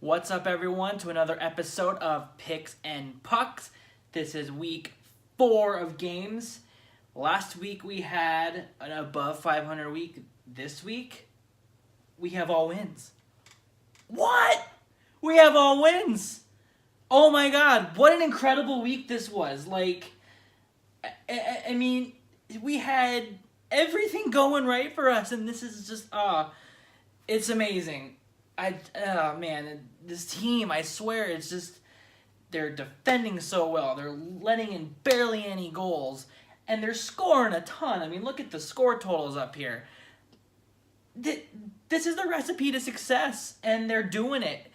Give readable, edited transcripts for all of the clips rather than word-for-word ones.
What's up, everyone, to another episode of Picks and Pucks. This is week 4 of games. Last week we had an above 500 week. This week, we have all wins. What? We have all wins! Oh my god, what an incredible week this was. I mean, we had everything going right for us, and this is just, it's amazing. Man, this team, I swear, it's just, they're defending so well. They're letting in barely any goals, and they're scoring a ton. I mean, look at the score totals up here. This is the recipe to success, and they're doing it.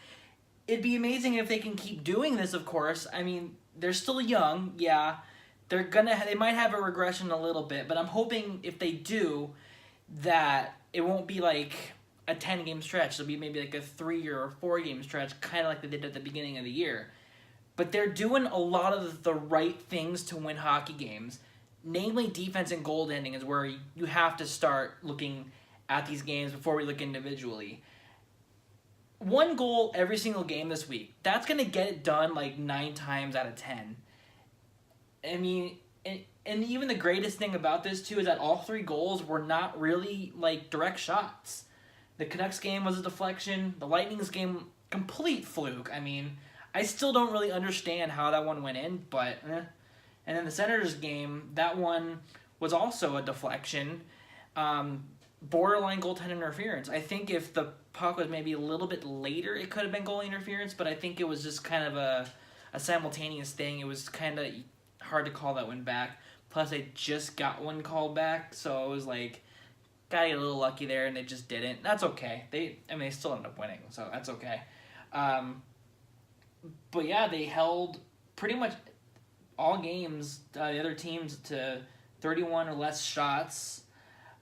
It'd be amazing if they can keep doing this, of course. I mean, they're still young, yeah. They might have a regression a little bit, but I'm hoping if they do, that it won't be like a 10-game stretch. It'll be maybe like a 3 or 4-game stretch, kind of like they did at the beginning of the year. But they're doing a lot of the right things to win hockey games. Namely, defense and goaltending is where you have to start looking at these games before we look individually. 1 goal every single game this week. That's going to get it done like 9 times out of 10. I mean, and even the greatest thing about this, too, is that all 3 goals were not really like direct shots. The Canucks game was a deflection. The Lightning's game, complete fluke. I mean, I still don't really understand how that one went in, but And then the Senators game, that one was also a deflection. Borderline goaltender interference. I think if the puck was maybe a little bit later, it could have been goalie interference, but I think it was just kind of a simultaneous thing. It was kind of hard to call that one back. Plus, they just got one called back, so it was like, gotta get a little lucky there, and they just didn't. That's okay. They still ended up winning, so that's okay. But yeah, they held pretty much all games, the other teams, to 31 or less shots.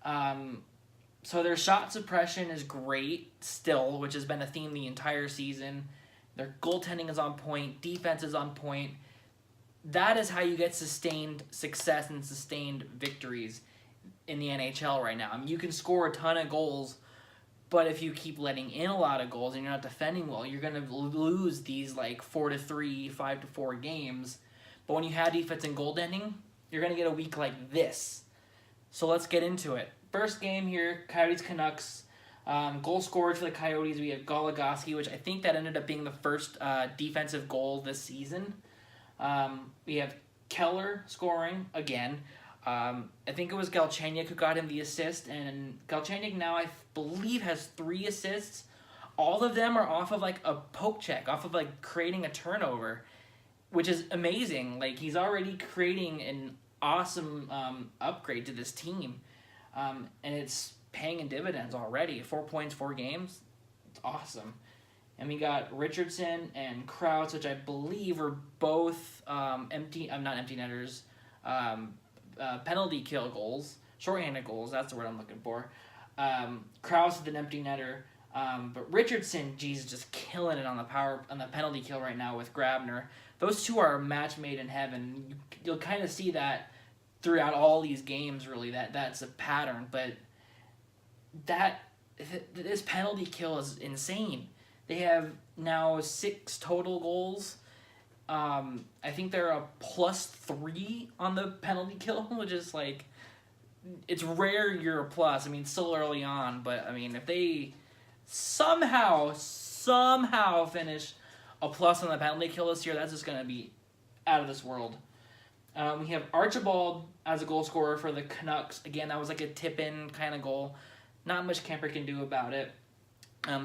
So their shot suppression is great still, which has been a theme the entire season. Their goaltending is on point. Defense is on point. That is how you get sustained success and sustained victories in the NHL right now. I mean, you can score a ton of goals, but if you keep letting in a lot of goals and you're not defending well, you're going to lose these like 4-3, 5-4 games. But when you have defense and goaltending, you're going to get a week like this. So let's get into it. First game here, Coyotes Canucks. Goal scored for the Coyotes. We have Goligoski, which I think that ended up being the first defensive goal this season. We have Keller scoring again. I think it was Galchenyuk who got him the assist, and Galchenyuk now I believe has 3 assists. All of them are off of like a poke check, off of like creating a turnover, which is amazing. Like, he's already creating an awesome upgrade to this team. And it's paying in dividends already. 4 points, 4 games. It's awesome. And we got Richardson and Krause, which I believe were both not empty netters, penalty kill goals, shorthanded goals. That's the word I'm looking for. Krause is an empty netter. But Richardson, geez, just killing it on the penalty kill right now with Grabner. Those two are a match made in heaven. You'll kind of see that throughout all these games, really. That's a pattern, but this penalty kill is insane. They have now 6 total goals. I think they're a +3 on the penalty kill, which is like, it's rare you're a plus. I mean, still early on, but I mean, if they somehow finish a plus on the penalty kill this year, that's just going to be out of this world. We have Archibald as a goal scorer for the Canucks. Again, that was like a tip-in kind of goal. Not much Kemper can do about it.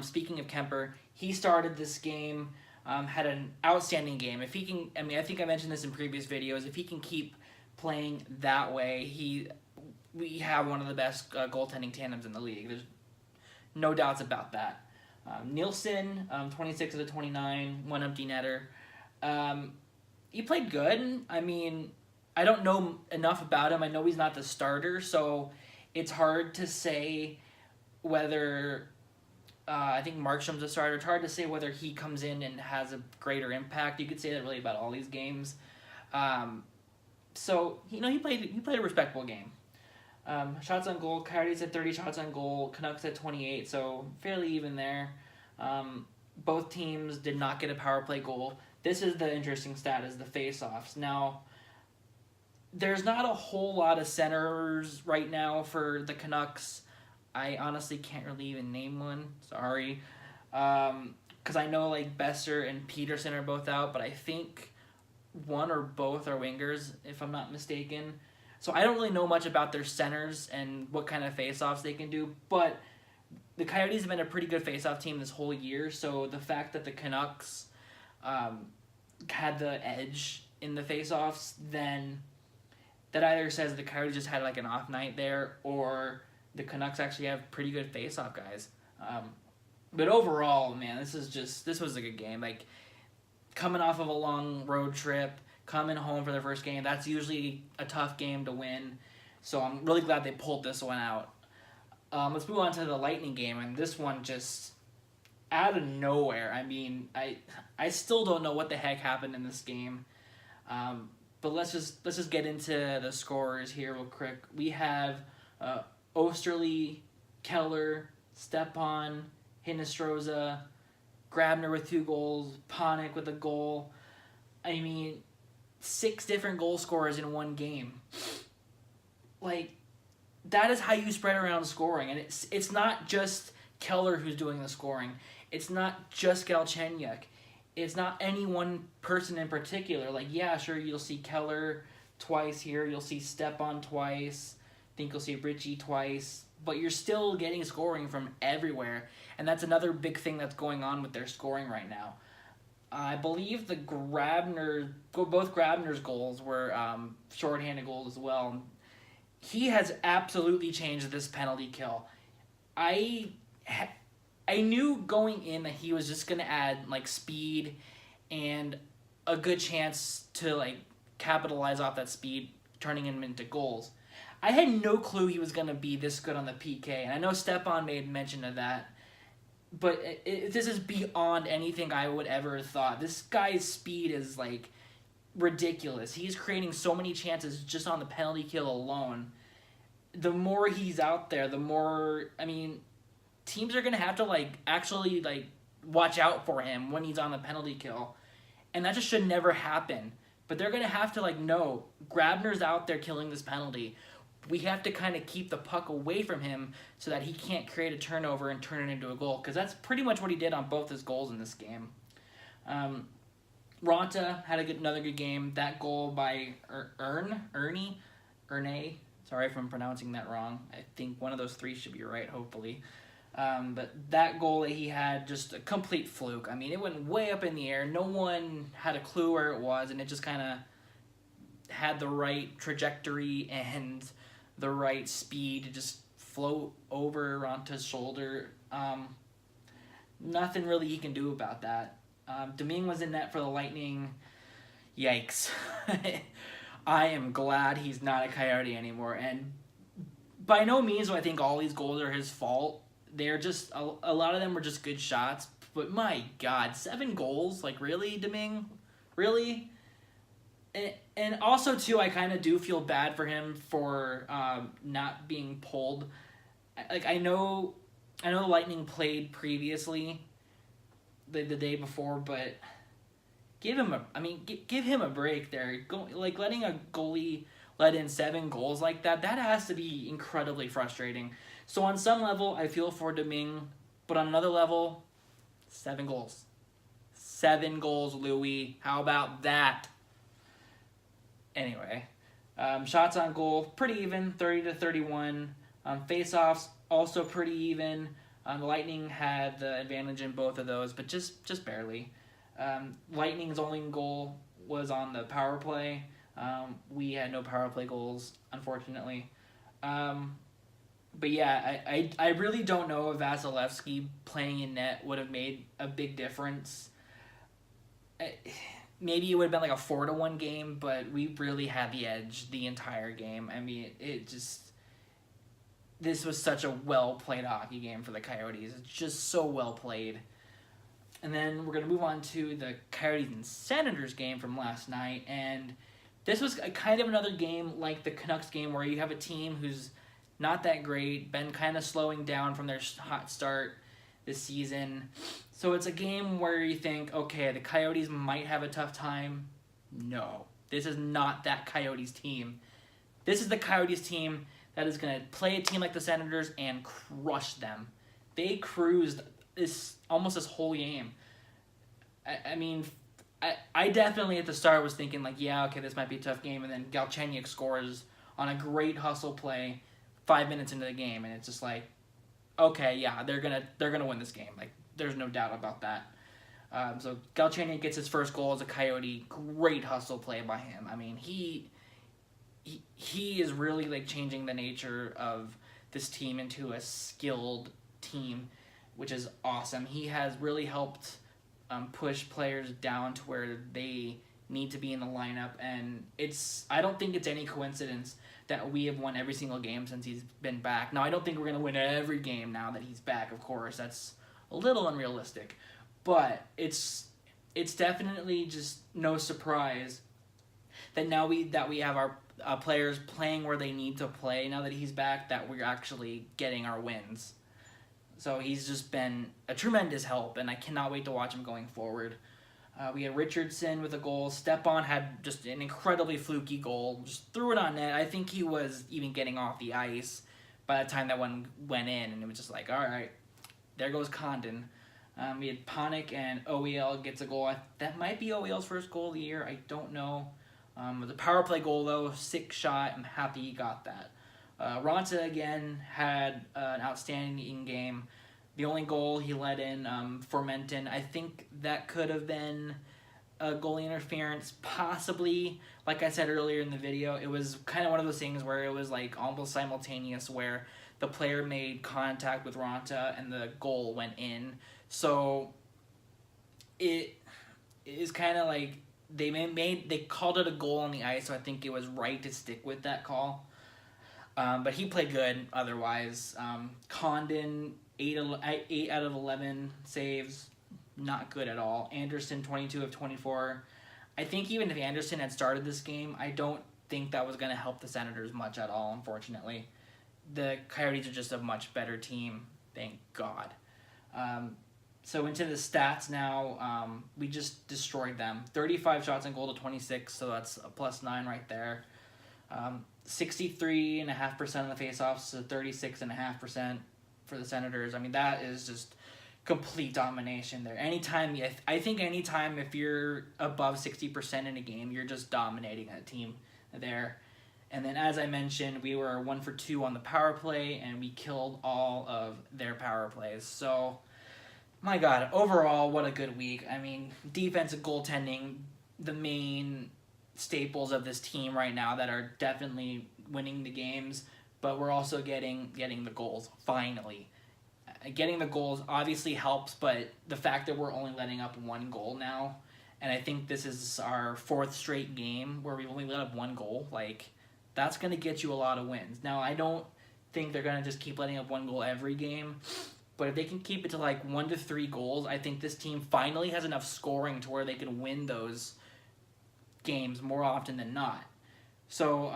Speaking of Kemper, he started this game, had an outstanding game. If he can, I mean, I think I mentioned this in previous videos. If he can keep playing that way, we have one of the best goaltending tandems in the league. There's no doubts about that. Nielsen, 26 of the 29, 1 empty netter. He played good. I mean, I don't know enough about him. I know he's not the starter, so it's hard to say whether I think Markstrom's a starter. It's hard to say whether he comes in and has a greater impact. You could say that really about all these games. So he played a respectable game. Shots on goal, Coyotes at 30 shots on goal, Canucks at 28, so fairly even there. both teams did not get a power play goal. This is the interesting stat, is the face-offs. Now, there's not a whole lot of centers right now for the Canucks. I honestly can't really even name one. Sorry. Because I know like Besser and Peterson are both out, but I think one or both are wingers, if I'm not mistaken. So I don't really know much about their centers and what kind of face-offs they can do, but the Coyotes have been a pretty good face-off team this whole year, so the fact that the Canucks had the edge in the face-offs, then that either says the Coyotes just had like an off night there, or the Canucks actually have pretty good face-off guys. But overall, man, this was a good game. Like, coming off of a long road trip, coming home for their first game, that's usually a tough game to win. So I'm really glad they pulled this one out. Let's move on to the Lightning game, and this one just out of nowhere. I mean, I still don't know what the heck happened in this game. But let's just get into the scorers here real quick. We have Osterley, Keller, Stepan, Hinostroza, Grabner with 2 goals, Panik with a goal. I mean, 6 different goal scorers in one game. Like, that is how you spread around scoring. And it's not just Keller who's doing the scoring. It's not just Galchenyuk. It's not any one person in particular. Like, yeah, sure, you'll see Keller twice here. You'll see Stepan twice. I think you'll see Richie twice. But you're still getting scoring from everywhere. And that's another big thing that's going on with their scoring right now. I believe both Grabner's goals were shorthanded goals as well. He has absolutely changed this penalty kill. I knew going in that he was just going to add like speed and a good chance to like capitalize off that speed, turning him into goals. I had no clue he was going to be this good on the PK, and I know Stepan made mention of that, but this is beyond anything I would ever have thought. This guy's speed is like ridiculous. He's creating so many chances just on the penalty kill alone. The more he's out there, the more, I mean, teams are going to have to like actually like watch out for him when he's on the penalty kill. And that just should never happen. But they're going to have to like, no, Grabner's out there killing this penalty. We have to kind of keep the puck away from him so that he can't create a turnover and turn it into a goal, because that's pretty much what he did on both his goals in this game. Ronta had another good game. That goal by Erne. Sorry if I'm pronouncing that wrong. I think one of those 3 should be right, hopefully. But that goal that he had, just a complete fluke. I mean, it went way up in the air. No one had a clue where it was, and it just kind of had the right trajectory and the right speed to just float over Ronta's shoulder. Nothing really he can do about that. Domingue was in net for the Lightning. Yikes. I am glad he's not a Coyote anymore. And by no means do I think all these goals are his fault. They're just, a lot of them were just good shots. But my God, 7 goals? Like, really, Domingue? Really? And also, too, I kind of do feel bad for him for not being pulled. Like, I know the Lightning played previously the day before, but give him a break there. Letting a goalie let in 7 goals like that has to be incredibly frustrating. So on some level, I feel for Domingue, but on another level, 7 goals. 7 goals, Louis. How about that? Anyway, shots on goal, pretty even, 30-31. Face-offs, also pretty even. The Lightning had the advantage in both of those, but just barely. Lightning's only goal was on the power play. We had no power play goals, unfortunately. But yeah, I really don't know if Vasilevsky playing in net would have made a big difference. Maybe it would have been like a 4-1 game, but we really had the edge the entire game. I mean, this was such a well-played hockey game for the Coyotes. It's just so well played. And then we're going to move on to the Coyotes and Senators game from last night. And this was kind of another game like the Canucks game where you have a team who's not that great, been kind of slowing down from their hot start. this season. So it's a game where you think, okay, the Coyotes might have a tough time. No, this is not that Coyotes team. This is the Coyotes team that is going to play a team like the Senators and crush them. They cruised almost this whole game. I mean, I definitely at the start was thinking like, yeah, okay, this might be a tough game, and then Galchenyuk scores on a great hustle play 5 minutes into the game, and it's just like, okay, yeah, they're gonna win this game. Like, there's no doubt about that. So Galchenyuk gets his first goal as a Coyote. Great hustle play by him. I mean, he is really like changing the nature of this team into a skilled team, which is awesome. He has really helped push players down to where they need to be in the lineup, and I don't think it's any coincidence that we have won every single game since he's been back. Now, I don't think we're going to win every game now that he's back, of course. That's a little unrealistic. But it's definitely just no surprise that now we have our players playing where they need to play now that he's back, that we're actually getting our wins. So he's just been a tremendous help, and I cannot wait to watch him going forward. We had Richardson with a goal. Stepan had just an incredibly fluky goal. Just threw it on net. I think he was even getting off the ice by the time that one went in, and it was just like, all right, there goes Condon. We had Panik, and OEL gets a goal. That might be OEL's first goal of the year. I don't know. It was a power play goal, though. Sick shot. I'm happy he got that. Raanta, again, had an outstanding game. The only goal he let in for Menton, I think that could have been a goalie interference, possibly. Like I said earlier in the video, it was kind of one of those things where it was like almost simultaneous, where the player made contact with Raanta and the goal went in. So it is kind of like they called it a goal on the ice, so I think it was right to stick with that call. But he played good otherwise. Condon, 8 out of 11 saves, not good at all. Anderson, 22 of 24. I think even if Anderson had started this game, I don't think that was going to help the Senators much at all, unfortunately. The Coyotes are just a much better team, thank God. So into the stats now, we just destroyed them. 35 shots on goal to 26, so that's a +9 right there. 63.5% of the faceoffs to 36.5% for the Senators. I mean, that is just complete domination there. I think anytime if you're above 60% in a game, you're just dominating a team there. And then, as I mentioned, we were 1 for 2 on the power play, and we killed all of their power plays. So, my God, overall, what a good week. I mean, defensive goaltending, the main staples of this team right now that are definitely winning the games, but we're also getting the goals, finally. Getting the goals obviously helps, but the fact that we're only letting up 1 goal now, and I think this is our 4th straight game where we only let up 1 goal, like, that's going to get you a lot of wins. Now, I don't think they're going to just keep letting up 1 goal every game, but if they can keep it to like 1 to 3 goals, I think this team finally has enough scoring to where they can win those games more often than not. So,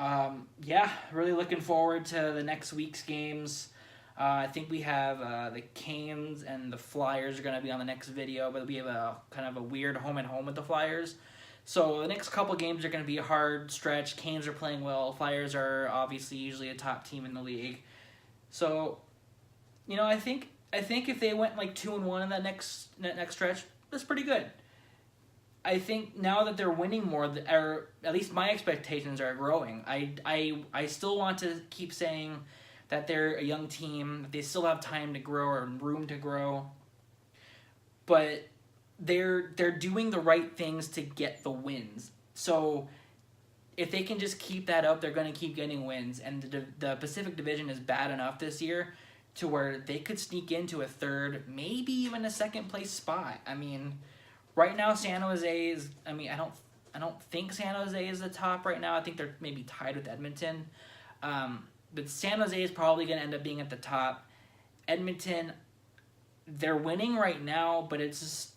yeah, really looking forward to the next week's games. I think we have the Canes and the Flyers are going to be on the next video, but we have a kind of a weird home-and-home with the Flyers. So the next couple games are going to be a hard stretch. Canes are playing well. Flyers are obviously usually a top team in the league. So, you know, I think if they went like 2-1 in that next stretch, that's pretty good. I think now that they're winning more, or at least my expectations are growing. I still want to keep saying that they're a young team, they still have time to grow or room to grow, but they're doing the right things to get the wins. So if they can just keep that up, they're going to keep getting wins. And the Pacific Division is bad enough this year to where they could sneak into a 3rd, maybe even a 2nd place spot. I mean, right now San Jose is, I don't think San Jose is the top right now. I think they're maybe tied with Edmonton. But San Jose is probably going to end up being at the top. Edmonton, they're winning right now, but it's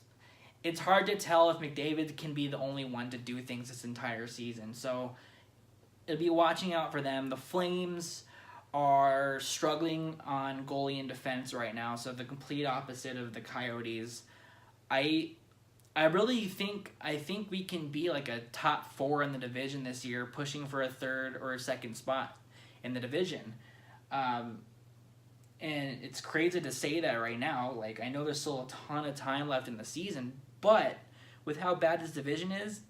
hard to tell if McDavid can be the only one to do things this entire season. So it'll be watching out for them. The Flames are struggling on goalie and defense right now. So the complete opposite of the Coyotes. I really think we can be like a top 4 in the division this year, pushing for a third or a second spot in the division. And it's crazy to say that right now. Like, I know there's still a ton of time left in the season, but with how bad this division is,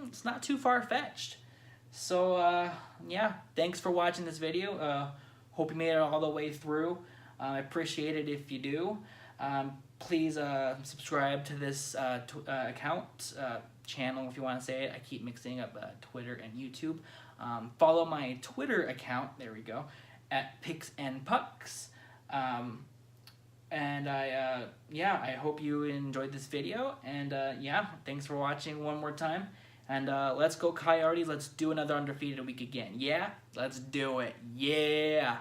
it's not too far-fetched. So, yeah, thanks for watching this video. Hope you made it all the way through. I appreciate it if you do. Please subscribe to this channel if you want to say it. I keep mixing up Twitter and YouTube. Follow my Twitter account, there we go, at Picks and Pucks. And I hope you enjoyed this video. And yeah, thanks for watching one more time. And let's go Coyotes. Let's do another undefeated week again. Yeah? Let's do it. Yeah!